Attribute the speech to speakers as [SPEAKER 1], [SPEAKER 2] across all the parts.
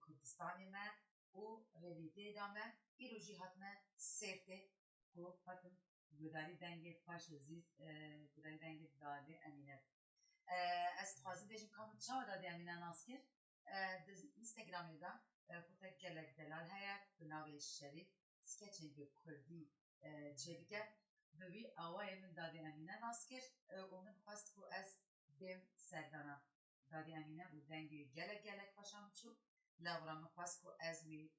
[SPEAKER 1] کردستانی ما و رویده دامه ایروژی هاتمه سرته که هاتم گوداری دنگ پاش زیز گوداری دنگ داده امینه از خوازی بیشم کامل چاو داده امینه ناسکر اینستاگرامی دا کتا گلک دلال هیا بناوی شریف سکچنگ کردی چه بگه دوی آوای من داده امینه ناسکر و من خواست که از بیم سردانا داده امینه و دنگی گلک پاشم چو لورا من خواست که از وی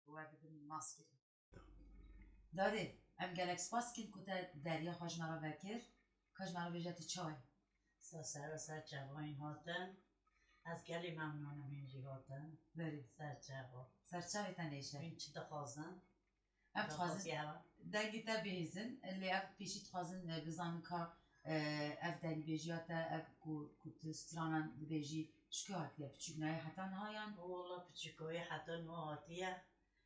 [SPEAKER 1] و بدم ناسکر داده ام گلک سپاس کن کتا دریا خوش مرا بکر کاش مرا بجت چای
[SPEAKER 2] سر چاوین هاتن از گلی ممنونم اینجی هاتن
[SPEAKER 1] بری سر چاوی تنیشه
[SPEAKER 2] این چی دخوازن؟
[SPEAKER 1] ام تخوازن دنگی تا بهیزن اللي اف پیشی تخوازن بزانن که اف دنگ بیجیاتا اف کت سترانان بیجی شکو هاتیه پچک نای حتی نهایان
[SPEAKER 2] والله پچکوی حتی نهاتیه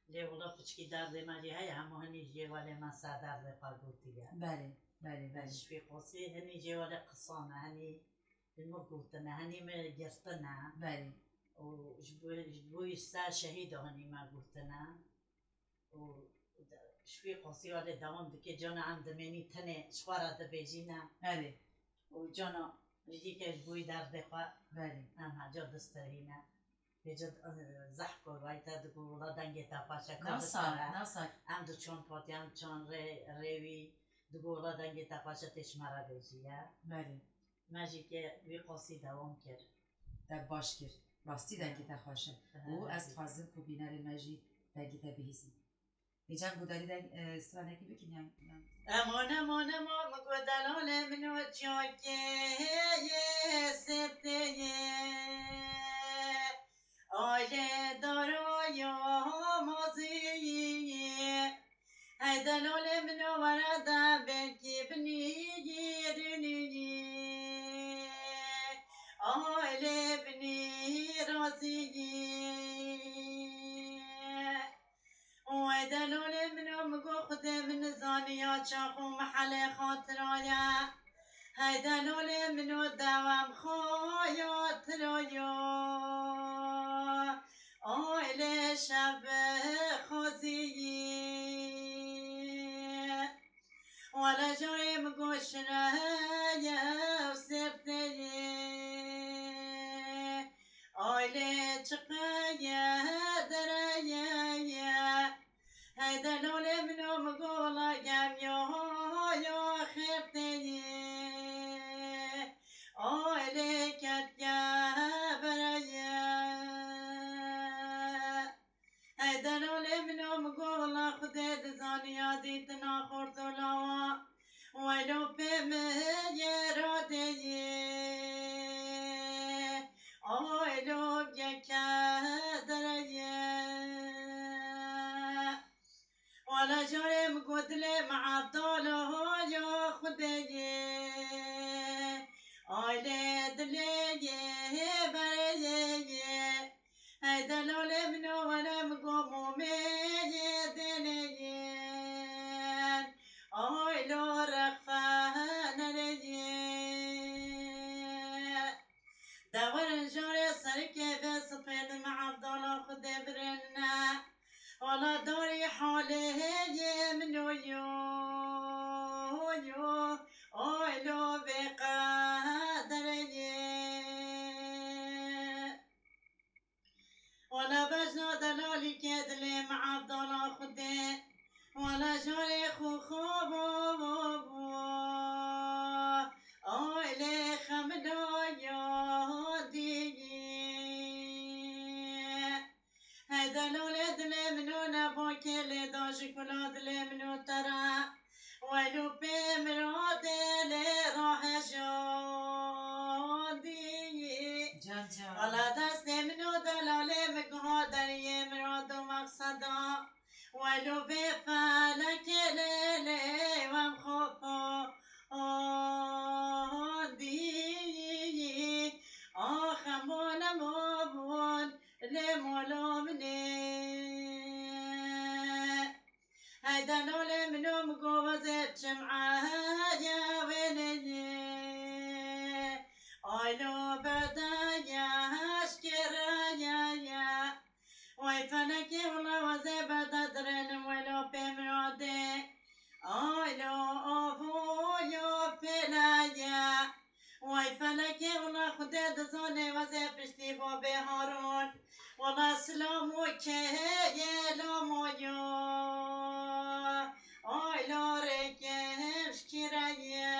[SPEAKER 2] لی والله پچکی درد مالی های همه هنی جیواله من سر درد قلبوتیه
[SPEAKER 1] بله
[SPEAKER 2] شوی قوسی هنی جیواله قصانه هنی المقوتنا هني ما جرتنا
[SPEAKER 1] بله
[SPEAKER 2] و جبوي سا شهيد هني ما قلتنا و شوي قصي ولا دوام دكي جانا عند مني تني شوارع دبيجينا
[SPEAKER 1] بله
[SPEAKER 2] وجانا جديك جبوي دار دقا
[SPEAKER 1] بله
[SPEAKER 2] أما جا دسترينا بجد زحكو وايتا دقو ولا دنگي تاباشا
[SPEAKER 1] ناسا
[SPEAKER 2] ام دو چون پاتی ام چون ریوی دقو ولا دنگي تاباشا تشمارا بيجيا
[SPEAKER 1] بله
[SPEAKER 2] ماجی که وی قصی دوام کرد
[SPEAKER 1] در باش کرد راستی دنگی تا خوشه و از خوازم که بینار ماجی دنگی تا بهیزم ایجان گوداری دنگ سرانه که بکنیم
[SPEAKER 2] امان گودالان منو چاکه سبته آیله دارایا مازی ای دلال منو ورده بکی بنیرنی آیله بنی رازی ای دلال منو مگو خود من زانیا چاخو محل خاطرایا ای دلال منو دوام خواهیات رایا آیله شب خوزی ولا جاي مقوشنا يا وسبتني آيلي تقايا درايا هيدا لولي منو مقولا قام يا خبتني آيلي كتيا برايا هيدا لولي منو مقولا خديد زانيا ديتنا خورتولاوا ويلو بمجراتي ويلو بيكادري ولا جاري مقودلي مع الضالة يا خدي آيلي دلي بري هيدا لولي منو وانا مقومو ميدنيين آيلو رخفانا ليين دور جاري سركي بس فيد مع الضالة خدي برنا ولا داري حالي منو يو آيلو بقادرين ولا بجنا دلالي كدلي مع الضلا خدي ولا جاري خوبو آيلي خمدا يادي هيدا الولد لي منو نباكي لي داجي كلاد لي منو ترى ويلو بمراد لي راح جادي ولا دست منو دلالي مقادري مراد ومقصدا ويلو بفالك ليلي ومخوفو دي آخمون مبون لمولومني هيدا لولي منو مقوزت شمعة يا ويني آيلو بدايا هشكرايا فلکی ولا وزه بددرن ولو بمراده آیلو آفویو پلایا وای فلکی ولا خدا دزانه وزه پشتی با بهارون ولا سلامو که یلامو یو آیلو رکش کرایه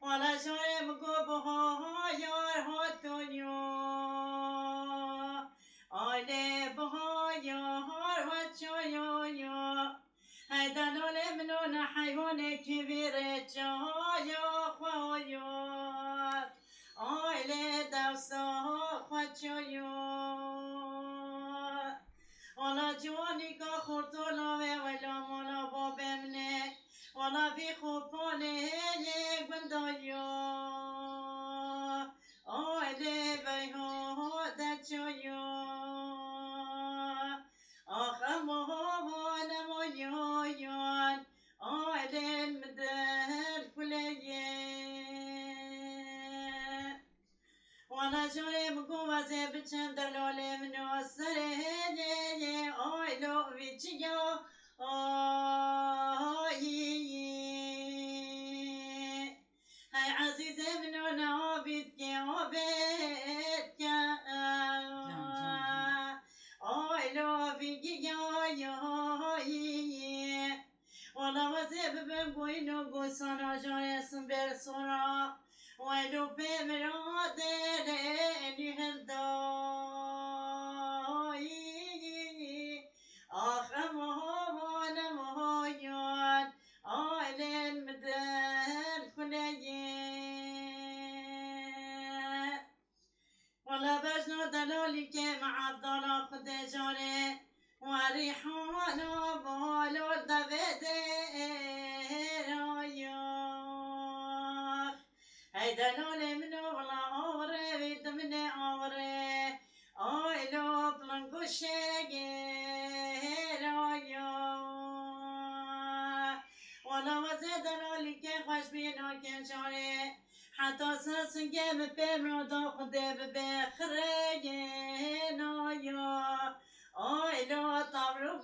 [SPEAKER 2] ولا جایم گو بها یار هاتونیو آله بها یار هاتونیو هیدنال منون حیوان کبیر جایا خوایو آله دوسا خوچویو ولا جوانی که خورتولا ولا مولا بابمنه ولا في خوبانه گندایا آله بیها دچایا آخم و نمایان آله مدل کلیه ولا جوری مگو وزه بچن دلاله منو سره آیلو ویچیا هاي عزيزة منو نعبد كعبد آيلو فيكي والله وزيب بمقوينو قوسانا جاريسن برسونا ويلو بمرادة لأني هلداي آخر مهوانا مهايان آيلين مدل كلية ولا بجنا دلالي كما عبدالله خد جاري وريحانا بالو الدبده رايخ هاي دلالي منو ولا آوره بيد مني آوره آيلو بلنقوشي ولا وزد لالي كي خوش بينا كي جاري حتى ساسن جيم بمرضا خده بخرجنا يا آيلو طبرو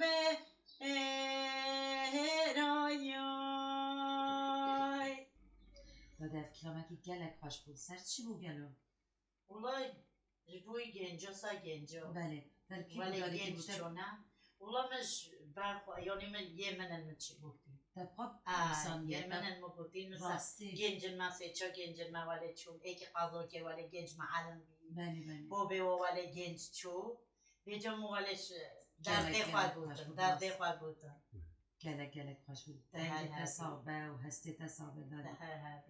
[SPEAKER 2] راياي
[SPEAKER 1] داده کلامکی گلک خوش بود سر چی بود گلو؟
[SPEAKER 2] والله جبوي جنجو سا جنجو
[SPEAKER 1] بله در کی
[SPEAKER 2] ولی
[SPEAKER 1] بوداری که
[SPEAKER 2] جنج
[SPEAKER 1] بوده
[SPEAKER 2] چونه والله مش بخو يعني من يمن المتشي بوتي
[SPEAKER 1] در پاپ
[SPEAKER 2] يمن
[SPEAKER 1] انسانیت
[SPEAKER 2] المبوتين مثلا
[SPEAKER 1] راستی
[SPEAKER 2] جنج الماسي چو جنج الما ولی چون ایک قضا که ولی جنج معلم بی
[SPEAKER 1] بله بله
[SPEAKER 2] بوبه و ولی جنج چو بیجم ولش در
[SPEAKER 1] گلک
[SPEAKER 2] دخواه
[SPEAKER 1] گلک خوش
[SPEAKER 2] بودن
[SPEAKER 1] بود
[SPEAKER 2] در
[SPEAKER 1] راست
[SPEAKER 2] دخواه بودن
[SPEAKER 1] گلک گلک خوش بود
[SPEAKER 2] ده هر
[SPEAKER 1] دنگ
[SPEAKER 2] هر
[SPEAKER 1] تصابه و هستی تصابه
[SPEAKER 2] ده
[SPEAKER 1] داده
[SPEAKER 2] هر هر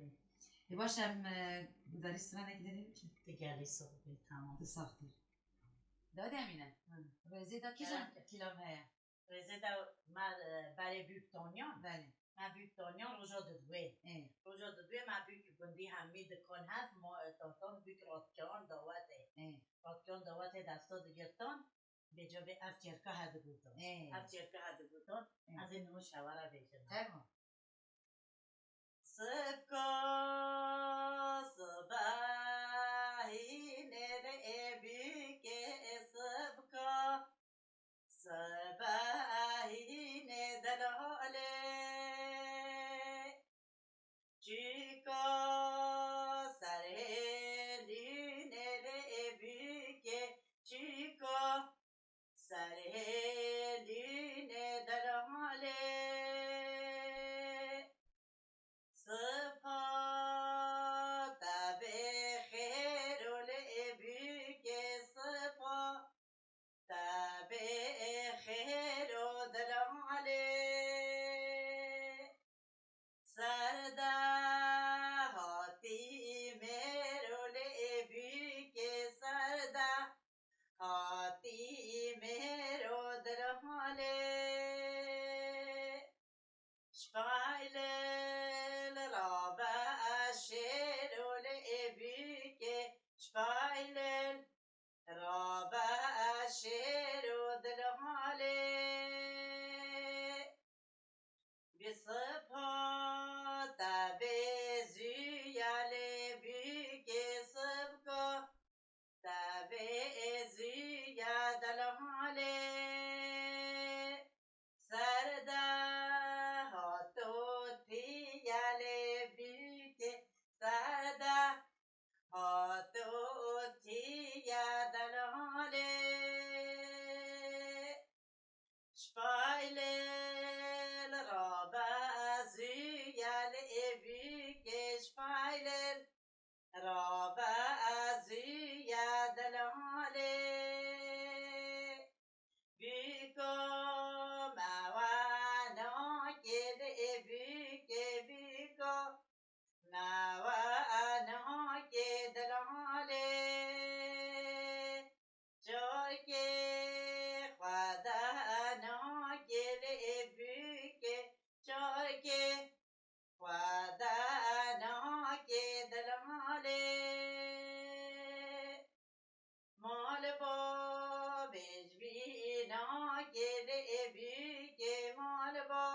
[SPEAKER 1] باشم بوداری سرانه که داریم
[SPEAKER 2] دیگری صبحی تمام
[SPEAKER 1] ساختی داده امینه روزی دا کلام هیا
[SPEAKER 2] رزه دا ما برای بیوک دانیان
[SPEAKER 1] بله
[SPEAKER 2] ما بیوک دانیان روژا ددوه روژا ددوه ما بیوک بندی همی دکان هست ما تاتان بیوک رادکان داوته رادکان داوته دستا دگرتان به جا به افجرکا هده بودن افجرکا هده بودن از این نمو شواره بیجن
[SPEAKER 1] تمام
[SPEAKER 2] سبکا صباحی نل بیک سبکا صباحی ندلاله چیکا سرهلی نل بیک چیکا سرهلی ندلاله صفات بخير والإبيك صفات بخير ودلم عليه سردا هاتي مير والإبيك سردا هاتي مير ودلم عليه شفايله شفايلن رابع الشير ودلمالي بصفات بزيالي بيك صفقة تبزي اینا گل بی مال با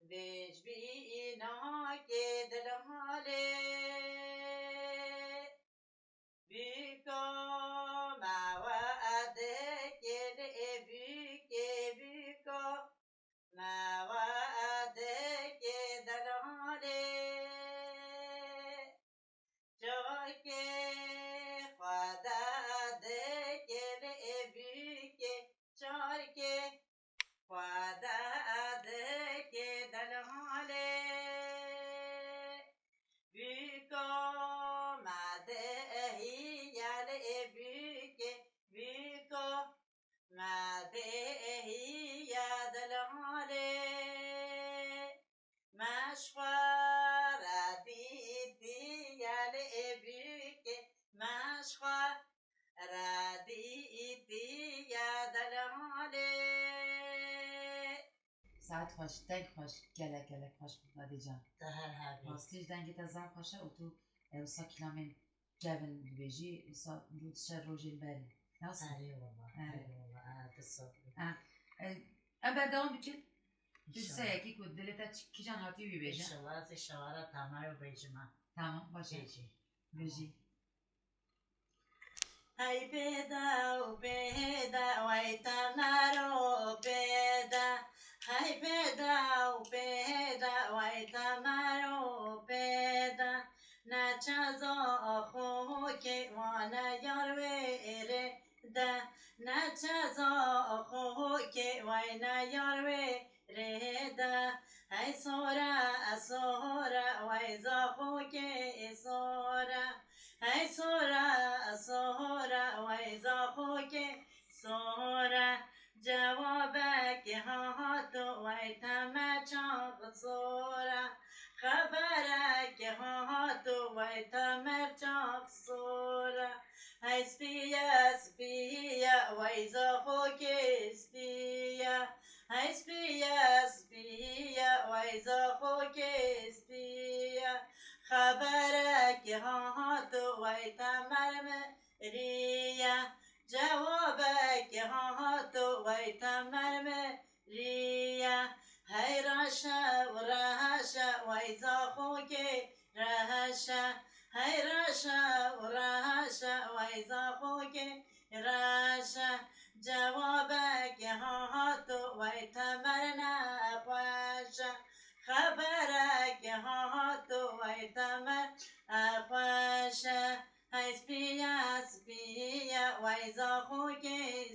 [SPEAKER 2] ویج بی اینا که دل حاله بیکا موعده گل بیکا موعده که دل حاله جا که خدا ده گل بیکه چار که خدا ده که دل حاله بیکا مده هی یل بیکه بیکا مده هی دل حاله مشخور دیدی یل بیکه مشخور دیدی دل حاله
[SPEAKER 1] ساعت خوش دنگ خوش گله خوش بودی جان
[SPEAKER 2] دهر هبی
[SPEAKER 1] راستیش دنگی تزم خوشه و تو اوسا کلامین جوان بیجی اوسا رودشه روژین بری ناسه
[SPEAKER 2] اره والله تصابی
[SPEAKER 1] ابدا بچه دوسته یکی کد دلتا کی جان هاتی بی بیجه
[SPEAKER 2] انشالله از شوارا تمام بیجم
[SPEAKER 1] تمام باشه بیجی
[SPEAKER 2] ای بدا وای تمرو بدا ای بدا وای تمرو بدا نچزا خو که وانا یار ویره ده نچزا خو که وانا یار ویره ده ای سورا وای زاخو که سورا ای سورا ویزا خوک سورا جوابک هاتو وی تمچاق سورا خبرک هاتو وی تمچاق سورا ای سپیا ویزا خوک سپیا ای سپیا ویزا خوک سپیا خبرك هاتو ويتمرم ريا جوابك هاتو ويتمرم ريا هاي راشا وراشا ويزاخوك راشا هاي راشا وراشا ويزاخوك راشا جوابك هاتو ويتمرنا خواشا خبرك هاتو ويتمر أخواشا هاي سبيا ويزا خوك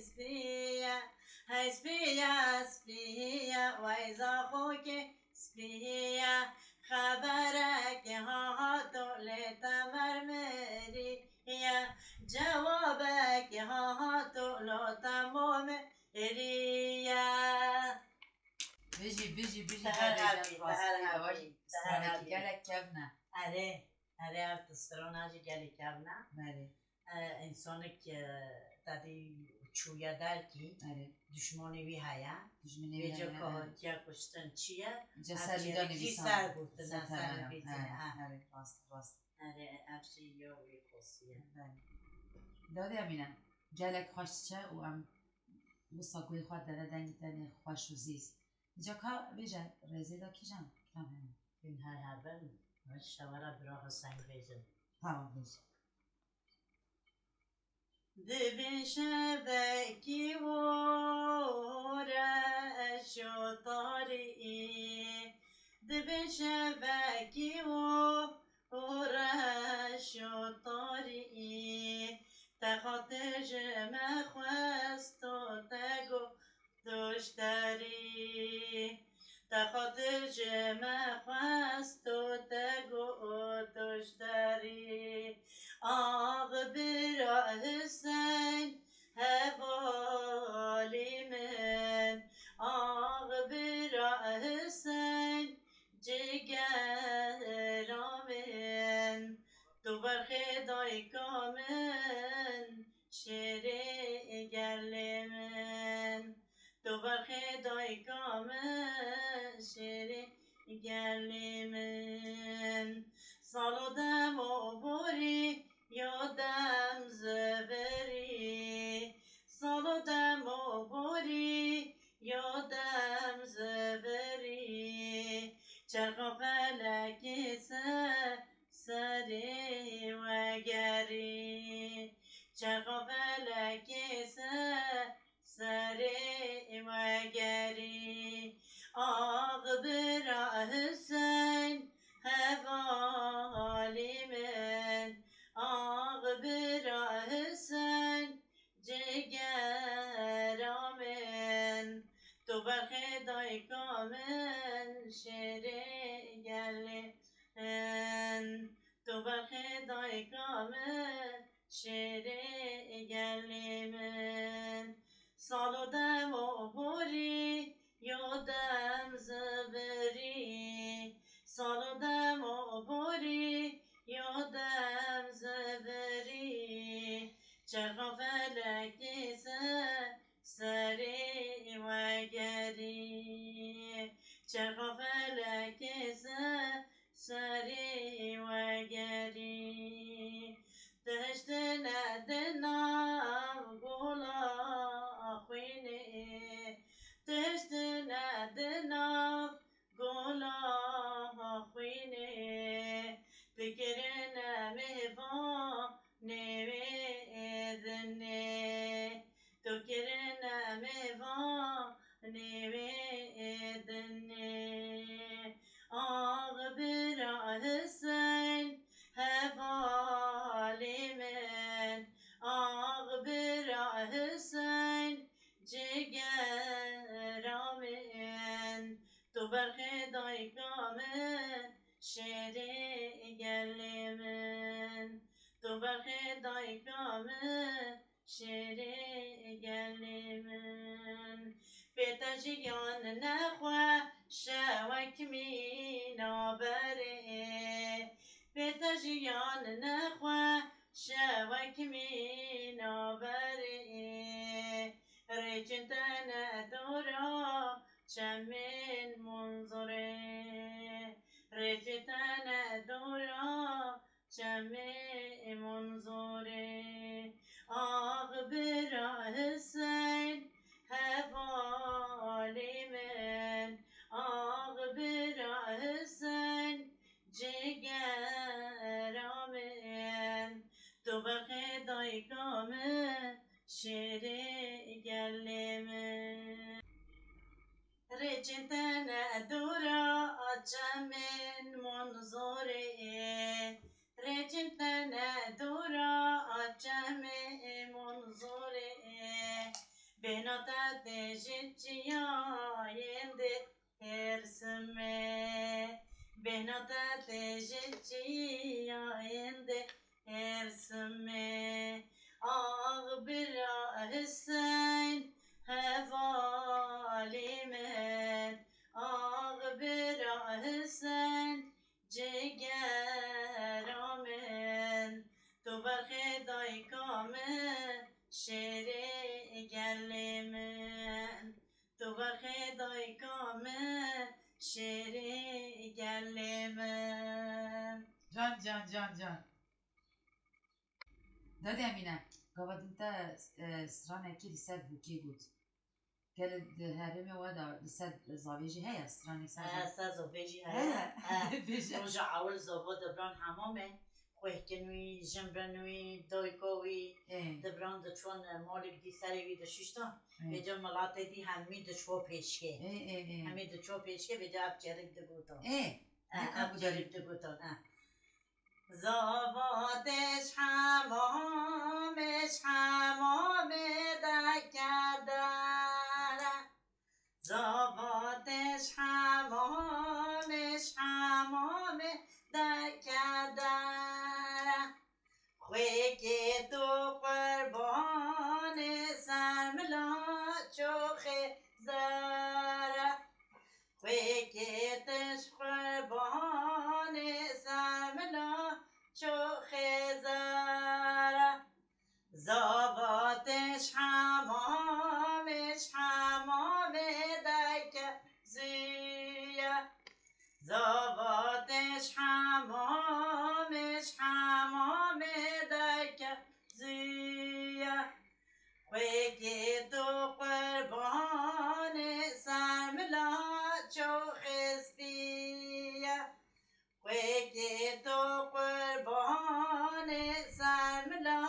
[SPEAKER 2] سبيا هاي سبيا ويزا خوك سبيا خبرك هاتو لتمر مريا جوابك هاتو لتمر مريا
[SPEAKER 1] بیجی
[SPEAKER 2] دهر هبی
[SPEAKER 1] سرکی گلک کبنه
[SPEAKER 2] اره ارتستران هجی گلی کبنه
[SPEAKER 1] بله
[SPEAKER 2] انسانی که تدی چویا در کی دشمانی وی هیا بیجا که کشتن چیه
[SPEAKER 1] جسر بیدا نویسان
[SPEAKER 2] سر بودن سر بیتن
[SPEAKER 1] راست
[SPEAKER 2] افشی یا وی خصیه
[SPEAKER 1] داده امینم گلک خوش چه و ام بساقوی خود داره دنگی تنی خوش و زیست جا که بیجه رزی دا کی جان کم همین
[SPEAKER 2] این هر هبل شوارا برا حسین بیجم
[SPEAKER 1] تمام بیجه
[SPEAKER 2] دبن شبکی و رشو طاری دبن شبکی و رشو طاری تخاطر جمع خواست و تگو دشتری تخاطر جمع خواست و تگو دشتری آغ برا حسین هوالی من آغ برا حسین جگر من تو برخی دای کامن شیر گل من تو برخی دای کامن شیر گل من سالو دم و بوری یادم زبری سالو دم و بوری برخدای کامل شیر گلی تو برخدای کامل شیر گلی من سال و دم و بوری یادم زبری سال و دم و بوری یادم زبری چرخ فلکی سری وگری چرخ فلکی سری وگری دشت ندنام گلا خوینه دشت ندنام گلا خوینه بگرن مهوان نویدنه تو گرن مهوان نویدنه آغ برا حسین هوالی من آغ برا حسین جگرام من تو برخدای کامل شیر گلی من تو برخدای کامل شیر گلی من بتجیان نخواه شوک مینا بره بتجیان نخواه شوک مینا بره ریچتن دورا چمن منظره ریچتن دورا چمن منظره آغ برا حسین هوالی من آغ برا حسین جگرام من تو برخدای کامل شیر گلی من ریچتن دورا چمن منظره ریچتن دورا چمن منظره بناتت جتیایند ارسمه بناتت جتیایند ارسمه آغ برا حسین هوالی من آغ برا حسین جگرام من تو برخدای کامل شیر گلی من تو برخدای کامل شیر گلی من
[SPEAKER 1] جان جان جان جان دادی امینه قبادن تا سرانه کی لسر بوکی بود گل هرمه ودا لسر زاویجی هیا سرانه
[SPEAKER 2] سر زاویجی هیا روژا عول زاوا دبران همامه خواه کنوی جنبرنوی دایکاوی دبران دچوان مالک دی سری وی دششتا بیجا ملاته دی همی دچوا پیشکه همی دچوا پیشکه بیجا اب جرک دگوتان اب جرک دگوتان زاواتش حمامش حمام دکدره زاواتش حمامش حمام دکدره خوی که تو قربان سرملا چوخه زره خوی که تش قربان سرملا چوخه زره زاواتش حمامش حمام دک زیه زاواتش حمامش حمام دک زیه خوی که تو قربان سرملا چوخستیه خوی که تو قربان سرملا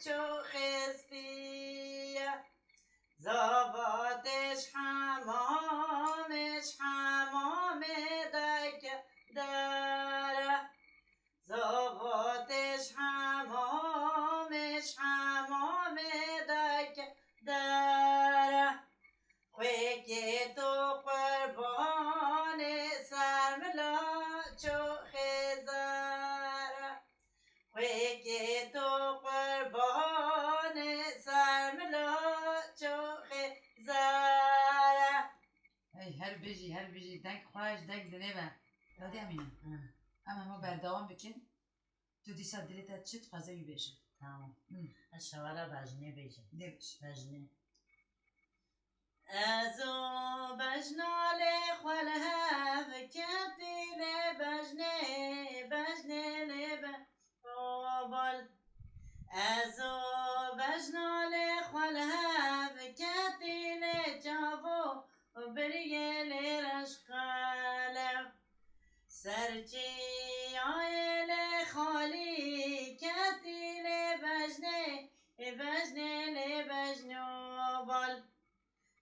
[SPEAKER 2] چوخستی
[SPEAKER 1] هر بیجی دنگ خواهش دنگ دنبه دادی امینه اما ما بردوام بکن تو دیسا دلیت چت خازوی بیشه
[SPEAKER 2] تمام الشوارع بجنه بیجه
[SPEAKER 1] نبیش
[SPEAKER 2] بجنه ازو بجنال خلها فكتي لبجنه بجنه لبجنه ازو بجنال خلها فكتي لجافو وبريه لرشقاله سرچی آیل خالی کتی لبجنه بجنه لبجنه بال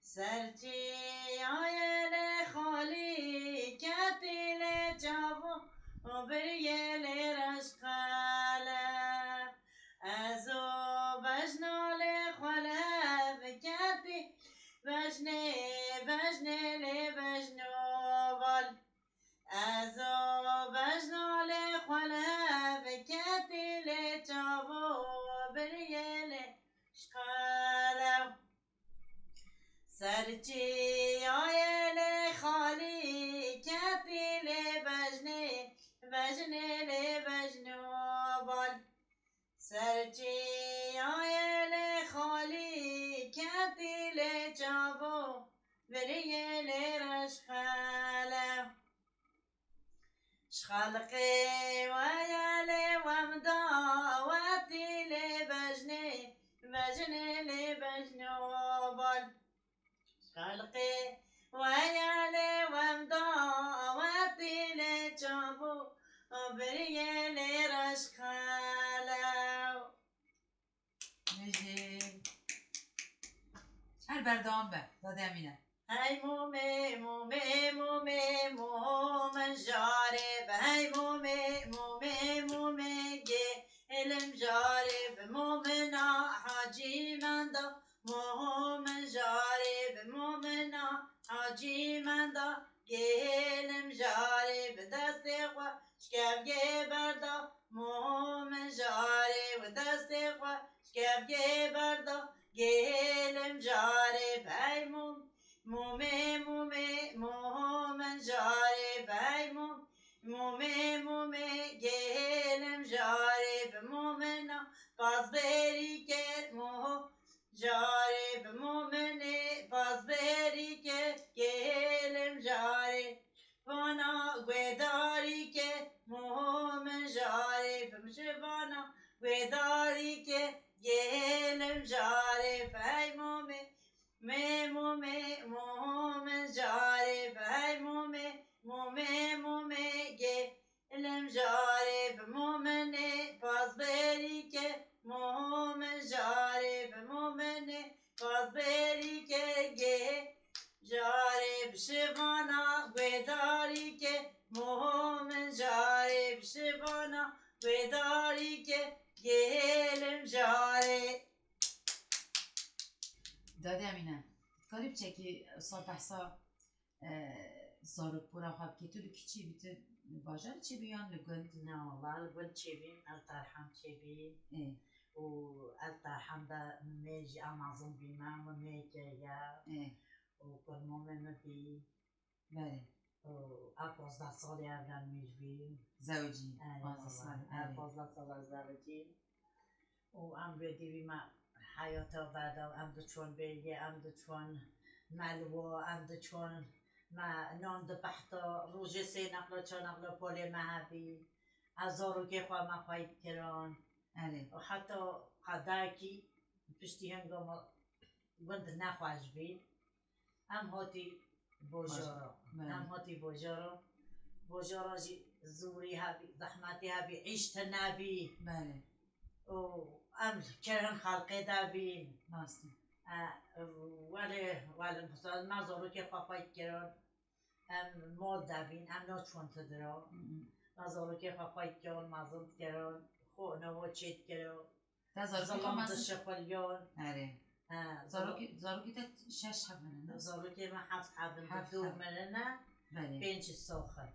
[SPEAKER 2] سرچی آیل خالی کتی لجابو و بریه لرشقاله ازو بجنال خلاف کتی بجنه بجنه لبجنه بال ازو بجنال خلاف کتی لجابو و بریه لرشقاله سرچی آیل خالی کتی لبجنه بجنه لبجنه بال سرچی آیل خالی کتی لجابو بریه لرشقاله شخلقي ويالي ومداواتي لبجنه بجنه لبجنه بال خلقي ويالي ومداواتي لجابو بريه لرشقاله
[SPEAKER 1] نجی هر بردوام به دادی امینه
[SPEAKER 2] هاي مومي مومي مومي مومن جارب هاي مومي مومي مومي المجارب مومنا حاجي مندا مومن جارب مومنا حاجي مندا المجارب دستقوا شكاب بردا مومن جارب دستقوا شكاب بردا المجارب هاي مومي مومي مومن جارب هاي مومي مومي گلم جارب مومنا باز بری که جارب مومنه باز بری که گلم جارب وانا گویداری که مومن جارب مشوانا گویداری که گلم جارب های مومي مومي مومن جارب هاي مومي المجارب مومنه باز بريكه مومن جارب مومنه باز بريكه جارب شوانا گویداری مومن جارب شوانا گویداری گلم جارب
[SPEAKER 1] دادی امینه کاری بچه که سال بحثا زارو پورا خواب که تو لکی بیتر باجر چی بیان لگل؟
[SPEAKER 2] نه والله لگل چی بین الترحم چی بین و الترحم دا میجی امازون بیمم و میگه و کرمومه مبی
[SPEAKER 1] بله
[SPEAKER 2] و 12 سالی اول میجبیم
[SPEAKER 1] زوجی
[SPEAKER 2] 12 سال زوجی و ام بیدی ما حیاتا بعدا ام دو چون بیگه ام دو چون ملوا ام دو چون ما نان دو بحتا روژه سه نقلا چه نقلا پولی مهبی ازارو که خواه ما خواهید کران و حتی قداکی پشتی هنگام گند نخواهش بید هم هاتی بوجارا جی زوری هبی زحمتی هبی عشت نبی
[SPEAKER 1] بله
[SPEAKER 2] و ام کرن خلقه دبین
[SPEAKER 1] ناستی
[SPEAKER 2] ولی مثلا مزارو که خواهید کران ام مال دبین ام ناچون تدرا مزارو که خواهید کران مزارو کران خو نوا چید کران ظلام دشقلیان
[SPEAKER 1] زارو که تا 6 حبنه
[SPEAKER 2] زارو که ما 7 حبن دو مننه 5 ساخن